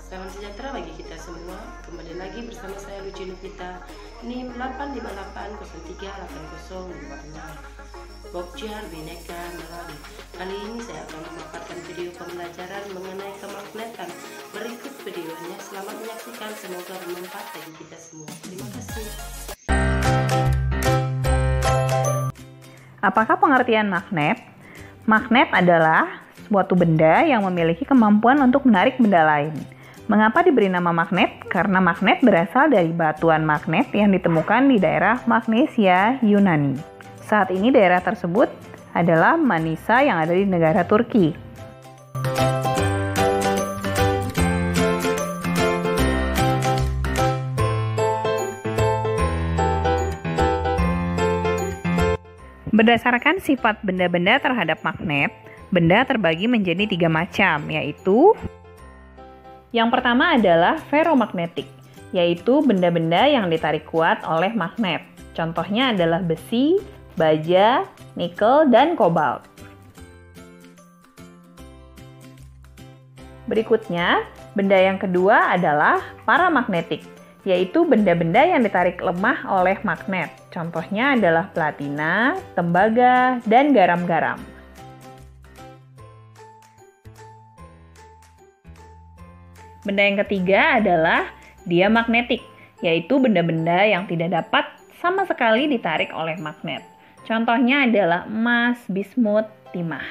Salam sejahtera bagi kita semua. Kembali lagi bersama saya Luci Nupita. NIM 8588080 Bokjar Bhinneka Melody. Kali ini saya akan memaparkan video pembelajaran mengenai kemagnetan. Berikut videonya. Selamat menyaksikan, semoga bermanfaat bagi kita semua. Terima kasih. Apakah pengertian magnet? Magnet adalah suatu benda yang memiliki kemampuan untuk menarik benda lain. Mengapa diberi nama magnet? Karena magnet berasal dari batuan magnet yang ditemukan di daerah Magnesia, Yunani. Saat ini daerah tersebut adalah Manisa yang ada di negara Turki. Berdasarkan sifat benda-benda terhadap magnet, benda terbagi menjadi 3 macam, yaitu yang pertama adalah ferromagnetik, yaitu benda-benda yang ditarik kuat oleh magnet. Contohnya adalah besi, baja, nikel, dan kobalt. Berikutnya, benda yang kedua adalah paramagnetik, yaitu benda-benda yang ditarik lemah oleh magnet. Contohnya adalah platina, tembaga, dan garam-garam. Benda yang ketiga adalah diamagnetik, yaitu benda-benda yang tidak dapat sama sekali ditarik oleh magnet. Contohnya adalah emas, bismut, timah.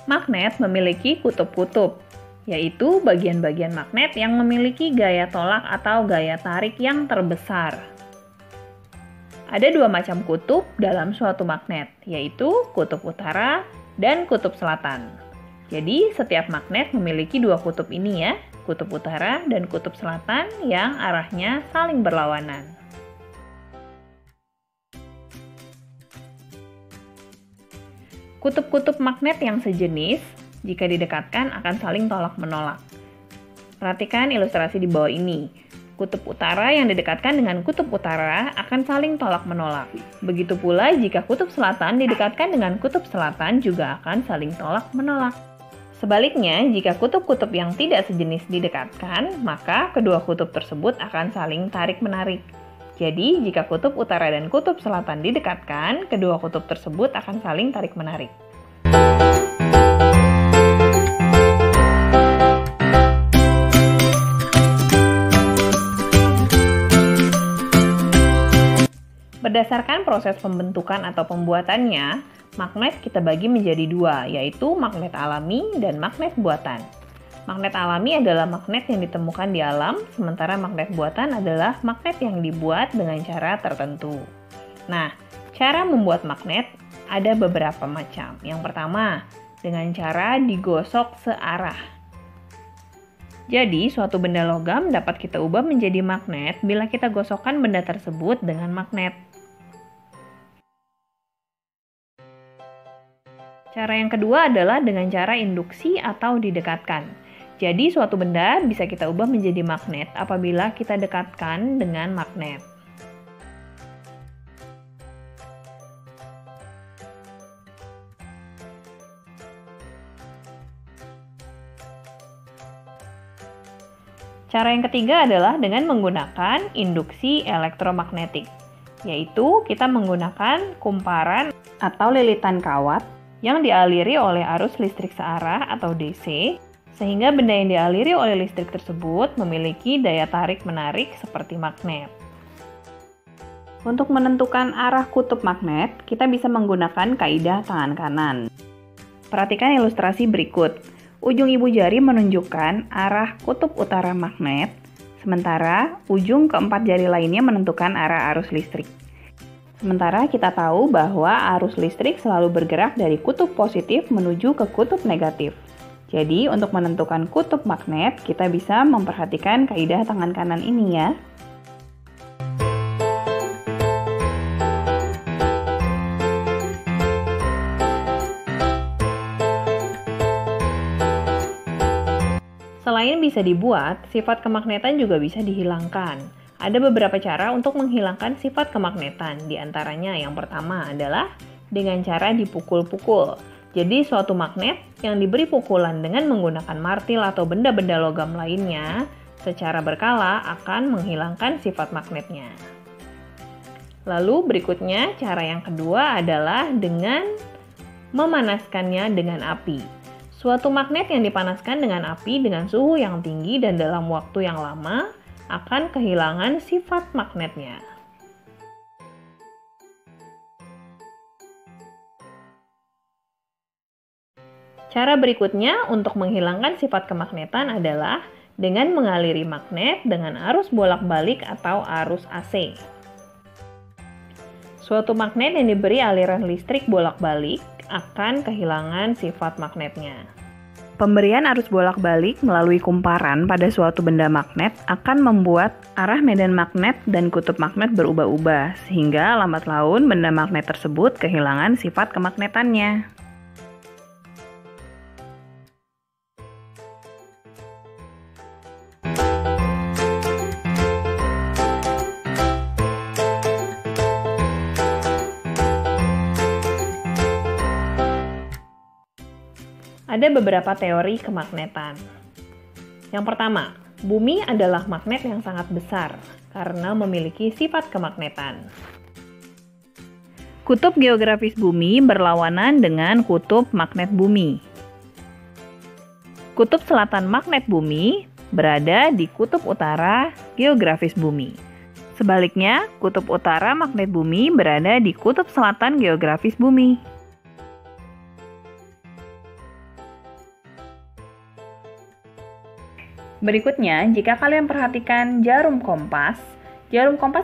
Magnet memiliki kutub-kutub, yaitu bagian-bagian magnet yang memiliki gaya tolak atau gaya tarik yang terbesar. Ada 2 macam kutub dalam suatu magnet, yaitu kutub utara dan kutub selatan. Jadi, setiap magnet memiliki 2 kutub ini ya, kutub utara dan kutub selatan yang arahnya saling berlawanan. Kutub-kutub magnet yang sejenis, jika didekatkan akan saling tolak-menolak. Perhatikan ilustrasi di bawah ini. Kutub utara yang didekatkan dengan kutub utara akan saling tolak-menolak. Begitu pula jika kutub selatan didekatkan dengan kutub selatan juga akan saling tolak-menolak. Sebaliknya, jika kutub-kutub yang tidak sejenis didekatkan, maka kedua kutub tersebut akan saling tarik-menarik. Jadi, jika kutub utara dan kutub selatan didekatkan, kedua kutub tersebut akan saling tarik-menarik. Berdasarkan proses pembentukan atau pembuatannya, magnet kita bagi menjadi 2, yaitu magnet alami dan magnet buatan. Magnet alami adalah magnet yang ditemukan di alam, sementara magnet buatan adalah magnet yang dibuat dengan cara tertentu. Nah, cara membuat magnet ada beberapa macam. Yang pertama, dengan cara digosok searah. Jadi, suatu benda logam dapat kita ubah menjadi magnet bila kita gosokkan benda tersebut dengan magnet. Cara yang kedua adalah dengan cara induksi atau didekatkan. Jadi, suatu benda bisa kita ubah menjadi magnet apabila kita dekatkan dengan magnet. Cara yang ketiga adalah dengan menggunakan induksi elektromagnetik, yaitu kita menggunakan kumparan atau lilitan kawat yang dialiri oleh arus listrik searah atau DC, sehingga benda yang dialiri oleh listrik tersebut memiliki daya tarik-menarik seperti magnet. Untuk menentukan arah kutub magnet, kita bisa menggunakan kaidah tangan kanan. Perhatikan ilustrasi berikut. Ujung ibu jari menunjukkan arah kutub utara magnet, sementara ujung keempat jari lainnya menentukan arah arus listrik. Sementara kita tahu bahwa arus listrik selalu bergerak dari kutub positif menuju ke kutub negatif. Jadi, untuk menentukan kutub magnet, kita bisa memperhatikan kaidah tangan kanan ini ya. Selain bisa dibuat, sifat kemagnetan juga bisa dihilangkan. Ada beberapa cara untuk menghilangkan sifat kemagnetan. Di antaranya yang pertama adalah dengan cara dipukul-pukul. Jadi suatu magnet yang diberi pukulan dengan menggunakan martil atau benda-benda logam lainnya secara berkala akan menghilangkan sifat magnetnya. Lalu berikutnya cara yang kedua adalah dengan memanaskannya dengan api. Suatu magnet yang dipanaskan dengan api dengan suhu yang tinggi dan dalam waktu yang lama akan kehilangan sifat magnetnya. Cara berikutnya untuk menghilangkan sifat kemagnetan adalah dengan mengaliri magnet dengan arus bolak-balik atau arus AC. Suatu magnet yang diberi aliran listrik bolak-balik akan kehilangan sifat magnetnya. Pemberian arus bolak-balik melalui kumparan pada suatu benda magnet akan membuat arah medan magnet dan kutub magnet berubah-ubah, sehingga lambat laun benda magnet tersebut kehilangan sifat kemagnetannya. Ada beberapa teori kemagnetan. Yang pertama, bumi adalah magnet yang sangat besar karena memiliki sifat kemagnetan. Kutub geografis bumi berlawanan dengan kutub magnet bumi. Kutub selatan magnet bumi berada di kutub utara geografis bumi. Sebaliknya, kutub utara magnet bumi berada di kutub selatan geografis bumi. Berikutnya, jika kalian perhatikan jarum kompas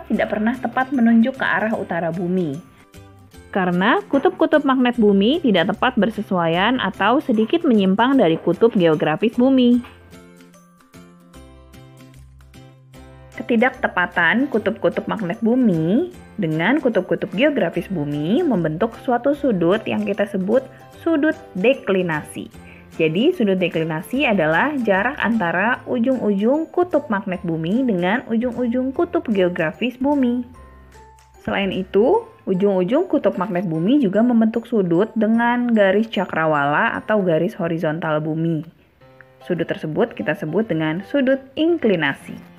tidak pernah tepat menunjuk ke arah utara bumi. Karena kutub-kutub magnet bumi tidak tepat bersesuaian atau sedikit menyimpang dari kutub geografis bumi. Ketidaktepatan kutub-kutub magnet bumi dengan kutub-kutub geografis bumi membentuk suatu sudut yang kita sebut sudut deklinasi. Jadi, sudut deklinasi adalah jarak antara ujung-ujung kutub magnet bumi dengan ujung-ujung kutub geografis bumi. Selain itu, ujung-ujung kutub magnet bumi juga membentuk sudut dengan garis cakrawala atau garis horizontal bumi. Sudut tersebut kita sebut dengan sudut inklinasi.